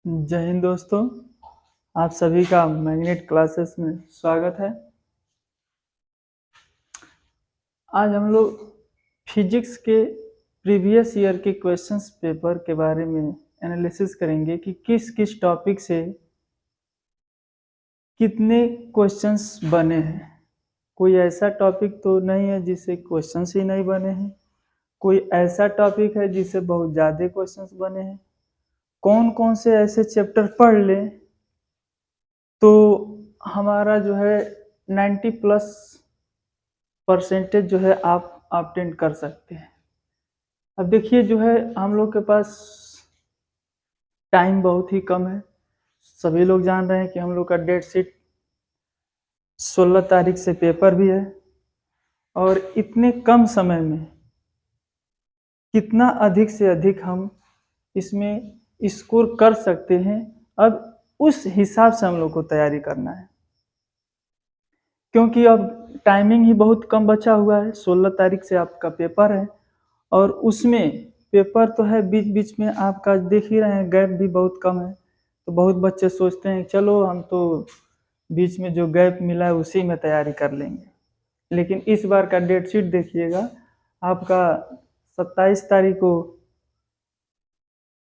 जय हिंद दोस्तों, आप सभी का मैग्नेट क्लासेस में स्वागत है। आज हम लोग फिजिक्स के प्रीवियस ईयर के क्वेश्चंस पेपर के बारे में एनालिसिस करेंगे कि किस किस टॉपिक से कितने क्वेश्चंस बने हैं। कोई ऐसा टॉपिक तो नहीं है जिससे क्वेश्चंस ही नहीं बने हैं, कोई ऐसा टॉपिक है जिससे बहुत ज़्यादा क्वेश्चंस बने हैं। कौन कौन से ऐसे चैप्टर पढ़ लें तो हमारा जो है 90+ % जो है आप ऑब्टेन कर सकते हैं। अब देखिए जो है हम लोग के पास टाइम बहुत ही कम है। सभी लोग जान रहे हैं कि हम लोग का डेट शीट 16 तारीख से पेपर भी है और इतने कम समय में कितना अधिक से अधिक हम इसमें स्कोर कर सकते हैं, अब उस हिसाब से हम लोग को तैयारी करना है, क्योंकि अब टाइमिंग ही बहुत कम बचा हुआ है। 16 तारीख से आपका पेपर है और उसमें पेपर तो है, बीच बीच में आपका देख ही रहे हैं गैप भी बहुत कम है। तो बहुत बच्चे सोचते हैं चलो हम तो बीच में जो गैप मिला है उसी में तैयारी कर लेंगे, लेकिन इस बार का डेट शीट देखिएगा, आपका 27 तारीख को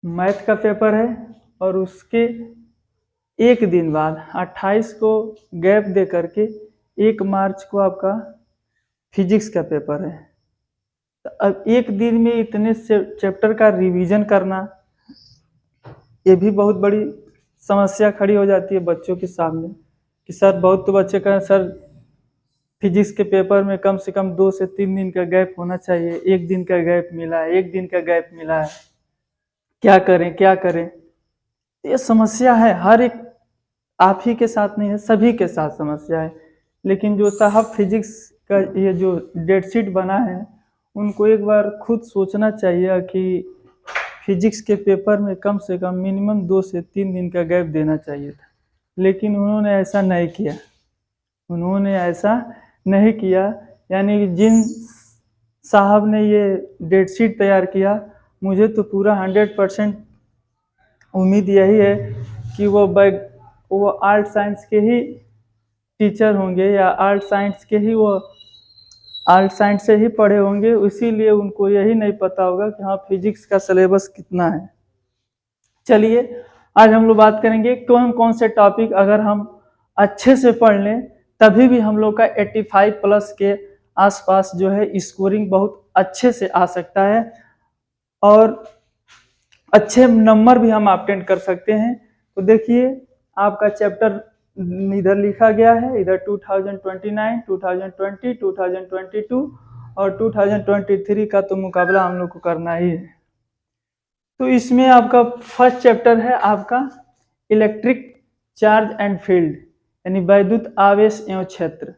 मैथ का पेपर है और उसके एक दिन बाद 28 को गैप दे करके 1 मार्च को आपका फिजिक्स का पेपर है। तो अब एक दिन में इतने चैप्टर का रिवीजन करना, ये भी बहुत बड़ी समस्या खड़ी हो जाती है बच्चों के सामने कि सर, बहुत तो बच्चे कहें सर फिजिक्स के पेपर में कम से कम 2 से 3 दिन का गैप होना चाहिए, 1 दिन का गैप मिला है, 1 दिन का गैप मिला है, क्या करें क्या करें। ये समस्या है, हर एक आप ही के साथ नहीं है, सभी के साथ समस्या है। लेकिन जो साहब फिजिक्स का ये जो डेट शीट बना है, उनको एक बार खुद सोचना चाहिए कि फिजिक्स के पेपर में कम से कम मिनिमम 2 से 3 दिन का गैप देना चाहिए था, लेकिन उन्होंने ऐसा नहीं किया। उन्होंने ऐसा नहीं किया, यानी कि जिन साहब ने ये डेट शीट तैयार किया, मुझे तो पूरा 100% उम्मीद यही है कि वो आर्ट साइंस के ही टीचर होंगे या आर्ट साइंस से ही पढ़े होंगे, इसीलिए उनको यही नहीं पता होगा कि हाँ फिजिक्स का सिलेबस कितना है। चलिए आज हम लोग बात करेंगे कौन कौन से टॉपिक अगर हम अच्छे से पढ़ लें तभी भी हम लोग का 85+ के आसपास जो है स्कोरिंग बहुत अच्छे से आ सकता है और अच्छे नंबर भी हम ऑब्टेन कर सकते हैं। तो देखिए आपका चैप्टर इधर लिखा गया है, इधर 2029, 2020, 2022 और 2023 का तो मुकाबला हम लोग को करना ही है। तो इसमें आपका फर्स्ट चैप्टर है आपका इलेक्ट्रिक चार्ज एंड फील्ड, यानी वैद्युत आवेश एवं क्षेत्र।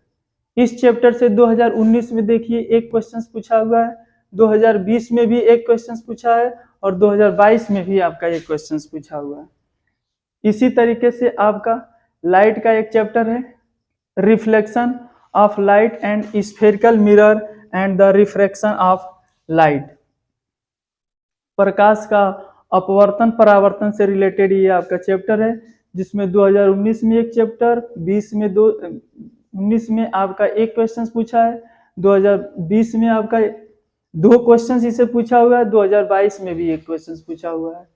इस चैप्टर से 2019 में देखिए एक क्वेश्चन पूछा हुआ है, 2020 में भी एक क्वेश्चन पूछा है और 2022 में भी आपका एक क्वेश्चन पूछा हुआ है। इसी तरीके से आपका लाइट का एक चैप्टर है, reflection of light and spherical mirror and the refraction of light. प्रकाश का अपवर्तन परावर्तन से रिलेटेड ये आपका चैप्टर है, जिसमें 2019 में एक चैप्टर, 19 में आपका एक क्वेश्चन पूछा है, 2020 में आपका 2 क्वेश्चन इसे पूछा हुआ है, 2022 में भी एक क्वेश्चन पूछा हुआ है।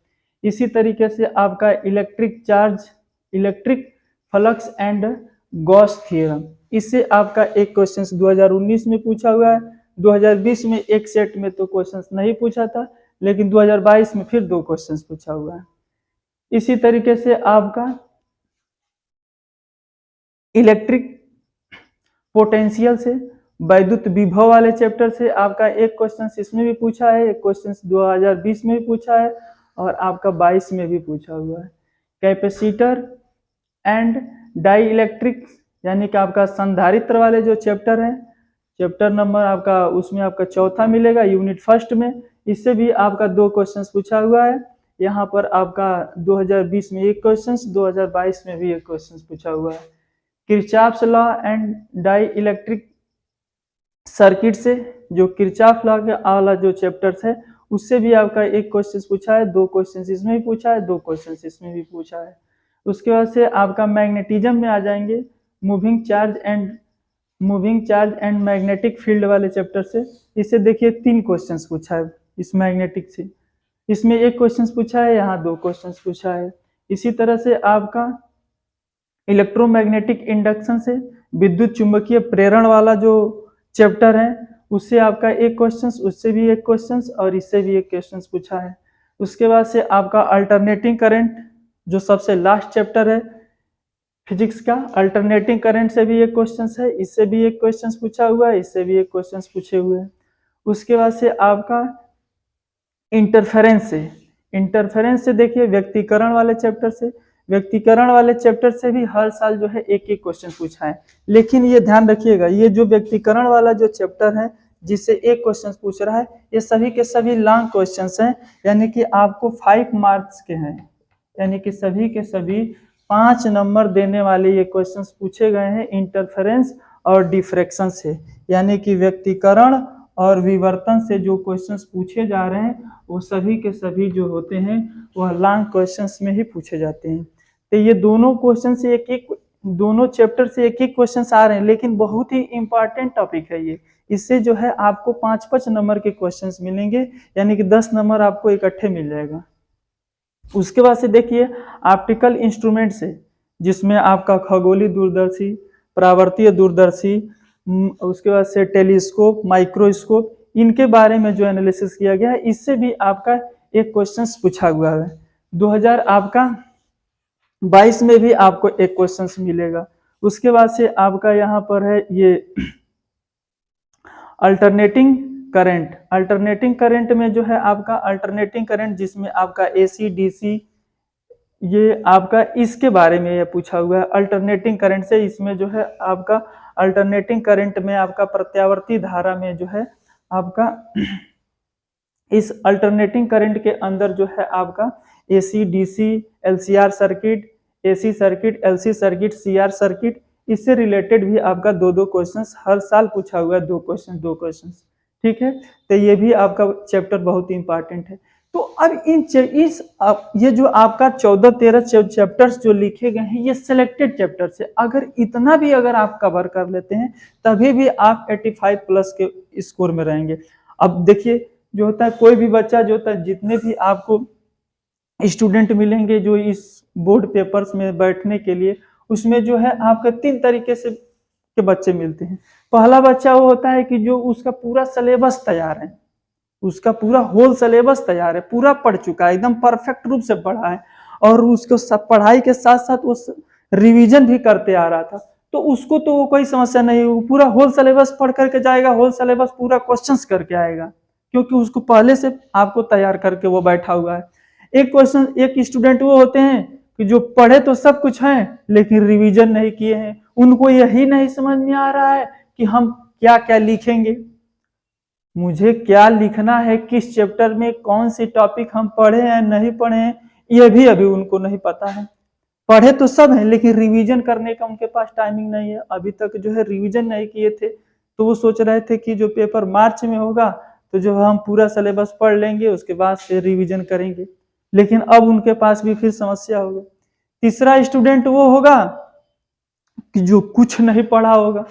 इसी तरीके से आपका electric charge, electric flux and Gauss theorem, इससे आपका एक क्वेश्चन 2019 में पूछा हुआ है। 2020 में एक सेट में तो क्वेश्चन नहीं पूछा था, लेकिन 2022 में फिर 2 क्वेश्चन पूछा हुआ है। इसी तरीके से आपका इलेक्ट्रिक पोटेंशियल से वैद्युत विभव वाले चैप्टर से आपका एक क्वेश्चन इसमें भी पूछा है, एक क्वेश्चन 2020 में भी पूछा है और आपका 22 में भी पूछा हुआ है। कैपेसिटर एंड डाई इलेक्ट्रिक, यानी कि आपका संधारित्र वाले जो चैप्टर है, चैप्टर नंबर आपका उसमें आपका चौथा मिलेगा यूनिट फर्स्ट में, इससे भी आपका 2 क्वेश्चन पूछा हुआ है। यहाँ पर आपका 2020 में एक क्वेश्चन, 2022 में भी एक क्वेश्चन पूछा हुआ है। Kirchhoff's law and dielectric circuit से जो किरचॉफ लॉ के वाला जो चैप्टर्स है उससे भी आपका एक क्वेश्चन पूछा है, 2 क्वेश्चन इसमें भी पूछा है, 2 क्वेश्चन इसमें भी पूछा है। उसके बाद से आपका मैग्नेटिज्म में आ जाएंगे, moving charge and magnetic field वाले चैप्टर से। इससे देखिए 3 क्वेश्चंस पूछा है इस मैग्नेटिक से, इसमें 1 क्वेश्चन पूछा है, यहाँ 2 क्वेश्चन पूछा है। इसी तरह से आपका इलेक्ट्रोमैग्नेटिक इंडक्शन से विद्युत चुंबकीय प्रेरण वाला जो चैप्टर है उससे आपका 1 क्वेश्चन, उससे भी 1 क्वेश्चन और इससे भी 1 क्वेश्चन पूछा है। उसके बाद से आपका अल्टरनेटिंग करंट जो सबसे लास्ट चैप्टर है फिजिक्स का, अल्टरनेटिंग करंट से भी 1 क्वेश्चन है, इससे भी 1 क्वेश्चन पूछा हुआ है, इससे भी 1 क्वेश्चन पूछे हुए हैं। उसके बाद से आपका इंटरफेरेंस से देखिए व्यक्तिकरण वाले चैप्टर से भी हर साल जो है 1-1 क्वेश्चन पूछा है। लेकिन ये ध्यान रखिएगा, ये जो व्यक्तिकरण वाला जो चैप्टर है जिससे 1 क्वेश्चन पूछ रहा है, ये सभी के सभी लॉन्ग क्वेश्चंस हैं, यानी कि आपको 5 मार्क्स के हैं, यानी कि सभी के सभी 5 नंबर देने वाले ये क्वेश्चंस पूछे गए हैं इंटरफेरेंस और डिफ्रैक्शन से। यानी कि व्यक्तिकरण और विवर्तन से जो क्वेश्चंस पूछे जा रहे हैं वो सभी के सभी जो होते हैं वह लॉन्ग क्वेश्चंस में ही पूछे जाते हैं। तो ये दोनों क्वेश्चन से दोनों चैप्टर से 1-1 क्वेश्चन आ रहे हैं, लेकिन बहुत ही इंपॉर्टेंट टॉपिक है ये। इससे जो है आपको 5-5 नंबर के क्वेश्चंस मिलेंगे, यानी कि 10 नंबर आपको इकट्ठे मिल जाएगा। उसके बाद से देखिए ऑप्टिकल इंस्ट्रूमेंट से, जिसमें आपका खगोलीय दूरदर्शी, परावर्तीय दूरदर्शी, उसके बाद से टेलीस्कोप, माइक्रोस्कोप, इनके बारे में जो एनालिसिस किया गया है, इससे भी आपका 1 क्वेश्चन पूछा हुआ है। 2022 में भी आपको 1 क्वेश्चन मिलेगा। उसके बाद से आपका यहाँ पर है ये अल्टरनेटिंग करंट में जो है आपका अल्टरनेटिंग करंट, जिसमें आपका AC DC ये आपका इसके बारे में ये पूछा हुआ है अल्टरनेटिंग करंट से। इसमें जो है आपका अल्टरनेटिंग करंट में आपका प्रत्यावर्ती धारा में जो है आपका इस अल्टरनेटिंग करंट के अंदर जो है आपका AC DC LCR circuit, AC circuit, LC circuit, CR circuit, इससे रिलेटेड भी आपका 2-2 क्वेश्चंस हर साल पूछा हुआ है, 2 क्वेश्चन। ठीक है, तो ये भी आपका चैप्टर बहुत ही इंपॉर्टेंट है। तो अब ये जो आपका 14-13 चैप्टर्स जो लिखे गए हैं, ये सिलेक्टेड चैप्टर्स है। अगर आप कवर कर लेते हैं तभी भी आप 85 प्लस के स्कोर में रहेंगे। अब देखिए जो होता है, कोई भी बच्चा जो होता है, जितने भी आपको स्टूडेंट मिलेंगे जो इस बोर्ड पेपर्स में बैठने के लिए, उसमें जो है आपका 3 तरीके से के बच्चे मिलते हैं। पहला बच्चा वो होता है कि जो उसका पूरा सिलेबस तैयार है, उसका पूरा होल सिलेबस तैयार है, पूरा पढ़ चुका है, एकदम परफेक्ट रूप से पढ़ा है, और उसको सब पढ़ाई के साथ साथ वो रिवीजन भी करते आ रहा था, तो उसको तो वो कोई समस्या नहीं, वो पूरा होल सिलेबस पढ़ करके जाएगा, होल सिलेबस पूरा क्वेश्चंस करके आएगा, क्योंकि उसको पहले से आपको तैयार करके वो बैठा हुआ है। एक स्टूडेंट वो होते हैं कि जो पढ़े तो सब कुछ है लेकिन रिवीजन नहीं किए हैं, उनको यही नहीं समझ में आ रहा है कि हम क्या क्या लिखेंगे, मुझे क्या लिखना है, किस चैप्टर में कौन सी टॉपिक हम पढ़े हैं नहीं पढ़े हैं, ये भी अभी उनको नहीं पता है। पढ़े तो सब है लेकिन रिवीजन करने का उनके पास टाइमिंग नहीं है, अभी तक जो है रिवीजन नहीं किए थे, तो वो सोच रहे थे कि जो पेपर मार्च में होगा तो जो हम पूरा सिलेबस पढ़ लेंगे, उसके बाद से रिवीजन करेंगे, लेकिन अब उनके पास भी फिर समस्या होगी। तीसरा स्टूडेंट वो होगा कि जो कुछ नहीं पढ़ा होगा,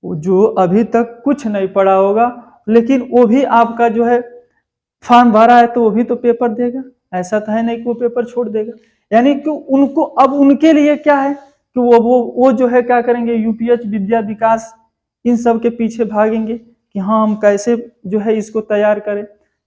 जो अभी तक कुछ नहीं पढ़ा होगा, लेकिन वो भी आपका जो है फॉर्म भरा है तो वो भी तो पेपर देगा, ऐसा तो है नहीं कि वो पेपर छोड़ देगा। यानी कि उनको अब उनके लिए क्या है कि वो जो है क्या करेंगे, यूपीएच, विद्या विकास, इन सब के पीछे भागेंगे कि हाँ हम कैसे जो है इसको तैयार करें।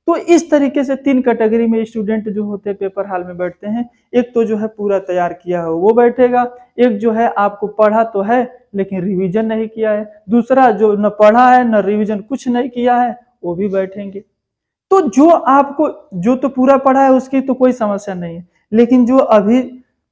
तो इस तरीके से 3 कैटेगरी में स्टूडेंट जो होते हैं पेपर हॉल में बैठते हैं। एक तो जो है पूरा तैयार किया हो वो बैठेगा, एक जो है आपको पढ़ा तो है लेकिन रिवीजन नहीं किया है, दूसरा जो न पढ़ा है न रिवीजन कुछ नहीं किया है वो भी बैठेंगे। तो जो तो पूरा पढ़ा है उसकी तो कोई समस्या नहीं है, लेकिन जो अभी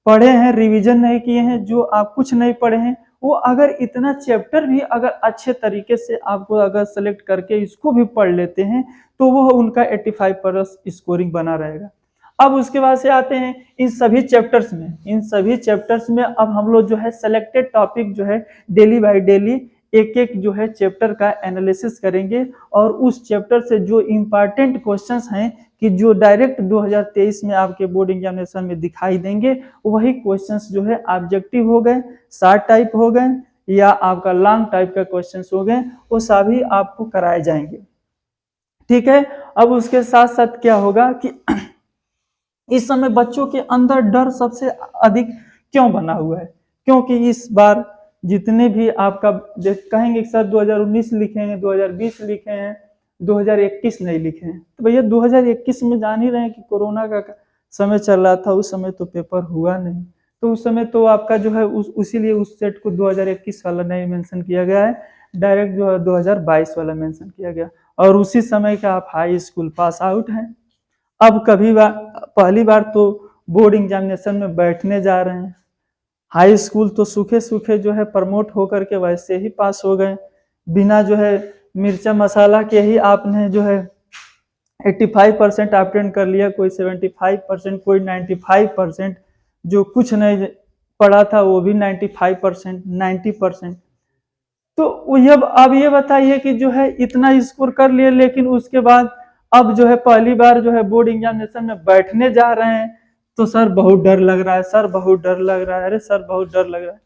पढ़े हैं रिवीजन नहीं किए हैं, जो आप कुछ नहीं पढ़े हैं, वो अगर इतना चैप्टर भी अगर अच्छे तरीके से आपको अगर सेलेक्ट करके इसको भी पढ़ लेते हैं तो वो उनका 85 प्लस स्कोरिंग बना रहेगा। अब उसके बाद से आते हैं इन सभी चैप्टर्स में अब हम लोग जो है सेलेक्टेड टॉपिक जो है डेली बाय डेली एक एक जो है चैप्टर का एनालिसिस करेंगे और उस चैप्टर से जो इम्पॉर्टेंट क्वेश्चंस हैं कि जो डायरेक्ट 2023 में आपके बोर्ड एग्जामिनेशन में दिखाई देंगे, वही क्वेश्चंस जो है ऑब्जेक्टिव हो गए, शॉर्ट टाइप हो गए या आपका लॉन्ग टाइप का क्वेश्चंस हो गए, वो सभी आपको कराए जाएंगे। ठीक है। अब उसके साथ साथ क्या होगा कि इस समय बच्चों के अंदर डर सबसे अधिक क्यों बना हुआ है? क्योंकि इस बार जितने भी आपका कहेंगे सर 2019 लिखे हैं, 2020 लिखे हैं, 2021 नहीं लिखे हैं, तो भैया 2021 में जान ही रहे हैं कि कोरोना का समय चल रहा था, उस समय तो पेपर हुआ नहीं, तो उस समय तो आपका जो है उसीलिए उस सेट को 2021 वाला नहीं मेंशन किया गया है, डायरेक्ट जो है 2022 वाला मेंशन किया गया, और उसी समय का आप हाई स्कूल पास आउट हैं। अब पहली बार तो बोर्ड एग्जामिनेशन में बैठने जा रहे हैं। हाई स्कूल तो सूखे सूखे जो है प्रमोट होकर के वैसे ही पास हो गए, बिना जो है मिर्चा मसाला के ही आपने जो है 85% अटेंड कर लिया, कोई 75%, कोई 95%, जो कुछ नहीं पढ़ा था वो भी 95%, 90%। तो अब ये बताइए कि जो है इतना स्कोर कर लिए, लेकिन उसके बाद अब जो है पहली बार जो है बोर्ड एग्जामिनेशन में बैठने जा रहे हैं, तो सर बहुत डर लग रहा है, सर बहुत डर लग रहा है, अरे सर बहुत डर लग रहा है।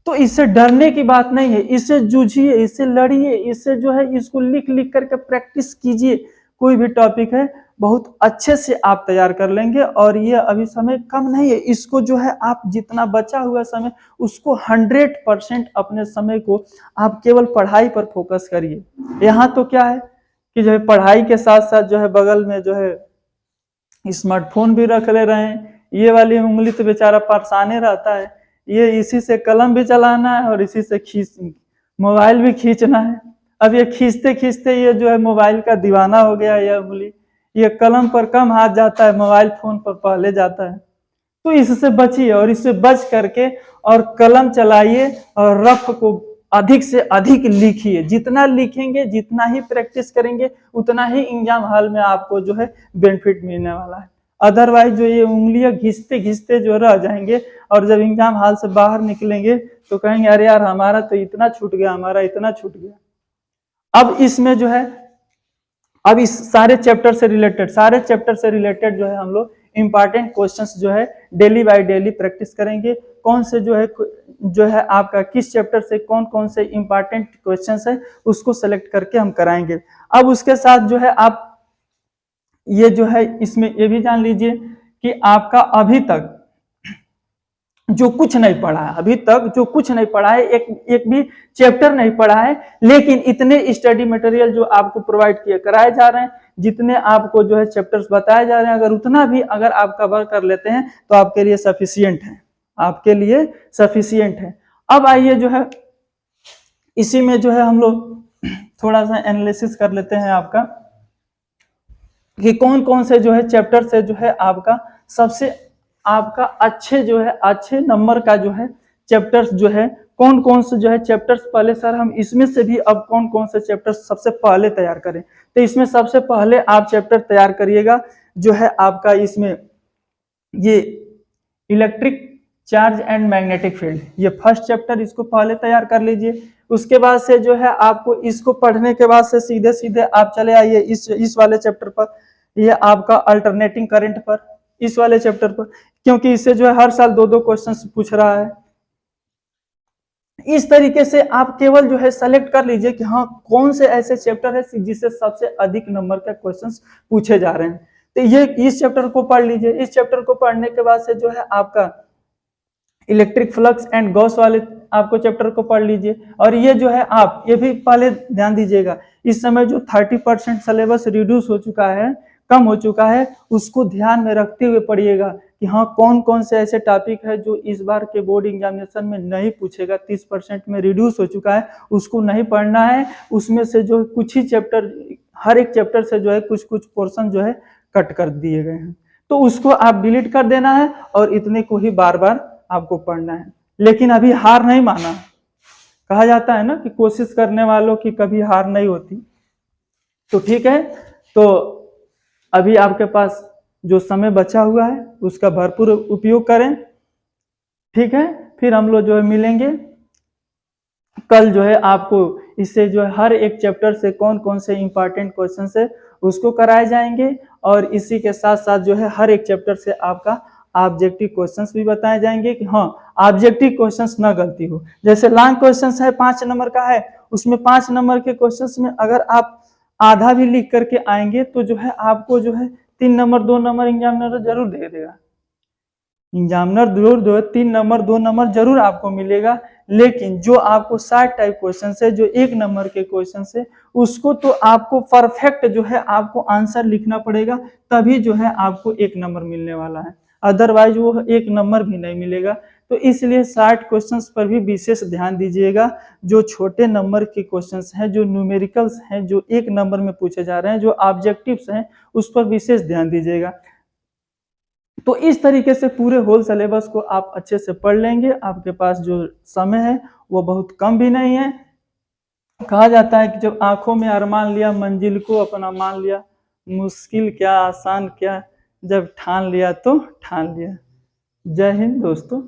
तो इससे डरने की बात नहीं है, इससे जूझिए, इससे लड़िए, इससे जो है इसको लिख लिख करके प्रैक्टिस कीजिए। कोई भी टॉपिक है बहुत अच्छे से आप तैयार कर लेंगे, और ये अभी समय कम नहीं है, इसको जो है आप जितना बचा हुआ समय उसको 100% अपने समय को आप केवल पढ़ाई पर फोकस करिए। यहाँ तो क्या है कि जो है पढ़ाई के साथ साथ जो है बगल में जो है स्मार्टफोन भी रख ले रहे हैं, ये वाली उंगली तो बेचारा परेशाने रहता है, ये इसी से कलम भी चलाना है और इसी से मोबाइल भी खींचना है। अब ये खींचते खींचते ये जो है मोबाइल का दीवाना हो गया, ये उंगली, ये कलम पर कम हाथ जाता है, मोबाइल फोन पर पहले जाता है। तो इससे बचिए और इससे बच करके और कलम चलाइए और रफ को अधिक से अधिक लिखिए। जितना लिखेंगे, जितना ही प्रैक्टिस करेंगे, उतना ही एग्जाम हॉल में आपको जो है बेनिफिट मिलने वाला है। अदरवाइज जो ये उंगलियां घिसते घिसते जो रह जाएंगे और जब एग्जाम हॉल से बाहर निकलेंगे तो कहेंगे अरे यार हमारा तो इतना छूट गया, हमारा इतना छूट गया। अब इसमें जो है अब इस सारे चैप्टर से रिलेटेड जो है हम लोग इंपॉर्टेंट क्वेश्चंस जो है डेली बाय डेली प्रैक्टिस करेंगे। कौन से जो है आपका किस चैप्टर से कौन कौन से इंपॉर्टेंट क्वेश्चंस है उसको सेलेक्ट करके हम कराएंगे। अब उसके साथ जो है आप ये जो है इसमें ये भी जान लीजिए कि आपका अभी तक जो कुछ नहीं पढ़ा है, अभी तक जो कुछ नहीं पढ़ा है, एक भी चैप्टर नहीं पढ़ा है, लेकिन इतने स्टडी मटेरियल जो आपको प्रोवाइड किए कराए जा रहे हैं, जितने आपको जो है चैप्टर्स बताए जा रहे हैं, अगर उतना भी अगर आप कवर कर लेते हैं तो आपके लिए सफिशियंट है, आपके लिए सफिशियंट है। अब आइए जो है इसी में जो है हम लोग थोड़ा सा एनालिसिस कर लेते हैं आपका कि कौन कौन से जो है चैप्टर से जो है आपका सबसे आपका अच्छे नंबर का जो है चैप्टर्स जो है कौन कौन से जो है चैप्टर्स पहले सर हम इसमें से भी अब कौन कौन से चैप्टर्स सबसे पहले तैयार करें। तो इसमें सबसे पहले आप चैप्टर तैयार करिएगा जो है आपका इसमें ये electric charge and magnetic field, ये फर्स्ट चैप्टर, इसको पहले तैयार कर लीजिए। उसके बाद से जो है आपको इसको पढ़ने के बाद से सीधे सीधे आप चले आइए इस वाले चैप्टर पर, ये आपका अल्टरनेटिंग करंट पर, इस वाले चैप्टर पर, क्योंकि इससे जो है हर साल 2-2 क्वेश्चंस पूछ रहा है। इस तरीके से आप केवल जो है सेलेक्ट कर लीजिए कि हाँ कौन से ऐसे चैप्टर है जिससे सबसे अधिक नंबर के क्वेश्चंस पूछे जा रहे हैं। तो ये इस चैप्टर को पढ़ लीजिए। इस चैप्टर को पढ़ने के बाद से जो है आपका इलेक्ट्रिक फ्लक्स एंड गॉस वाले आपको चैप्टर को पढ़ लीजिए। और ये जो है आप ये भी पहले ध्यान दीजिएगा, इस समय जो 30% सिलेबस रिड्यूस हो चुका है, कम हो चुका है, उसको ध्यान में रखते हुए पढ़िएगा कि हाँ कौन कौन से ऐसे टॉपिक है जो इस बार के बोर्ड एग्जामिनेशन में नहीं पूछेगा, 30% में रिड्यूस हो चुका है, उसको नहीं पढ़ना है। उसमें से जो कुछ ही चैप्टर, हर एक चैप्टर से जो है कुछ कुछ पोर्शन जो है कट कर दिए गए हैं, तो उसको आप डिलीट कर देना है और इतने को ही बार बार आपको पढ़ना है। लेकिन अभी हार नहीं माना, कहा जाता है ना कि कोशिश करने वालों की कभी हार नहीं होती। तो ठीक है, तो अभी आपके पास जो समय बचा हुआ है उसका भरपूर उपयोग करें। ठीक है, फिर हम लोग जो है मिलेंगे कल जो है आपको इससे जो है हर एक चैप्टर से कौन कौन से इंपॉर्टेंट क्वेश्चन है उसको कराए जाएंगे, और इसी के साथ साथ जो है हर एक चैप्टर से आपका ऑब्जेक्टिव क्वेश्चंस भी बताए जाएंगे कि हाँ ऑब्जेक्टिव क्वेश्चंस ना गलती हो। जैसे लॉन्ग क्वेश्चंस है 5 नंबर का है, उसमें 5 नंबर के क्वेश्चंस में अगर आप आधा भी लिख करके आएंगे तो जो है आपको जो है 3 नंबर 2 नंबर एग्जामिनर जरूर दे देगा। एग्जामिनर जरूर दो 3 नंबर 2 नंबर जरूर आपको मिलेगा, लेकिन जो आपको 60 टाइप क्वेश्चन है जो 1 नंबर के क्वेश्चन है उसको तो आपको परफेक्ट जो है आपको आंसर लिखना पड़ेगा, तभी जो है आपको 1 नंबर मिलने वाला है, अदरवाइज वो 1 नंबर भी नहीं मिलेगा। तो इसलिए 60 क्वेश्चंस पर भी विशेष ध्यान दीजिएगा। जो छोटे नंबर के क्वेश्चंस हैं, जो न्यूमेरिकल्स हैं, जो 1 नंबर में पूछे जा रहे हैं, जो ऑब्जेक्टिव्स हैं, उस पर विशेष ध्यान दीजिएगा। तो इस तरीके से पूरे होल सिलेबस को आप अच्छे से पढ़ लेंगे। आपके पास जो समय है वो बहुत कम भी नहीं है। कहा जाता है कि जब आंखों में अरमान लिया मंजिल को अपना मान लिया, मुश्किल क्या आसान क्या, जब ठान लिया तो ठान लिया। जय हिंद दोस्तों।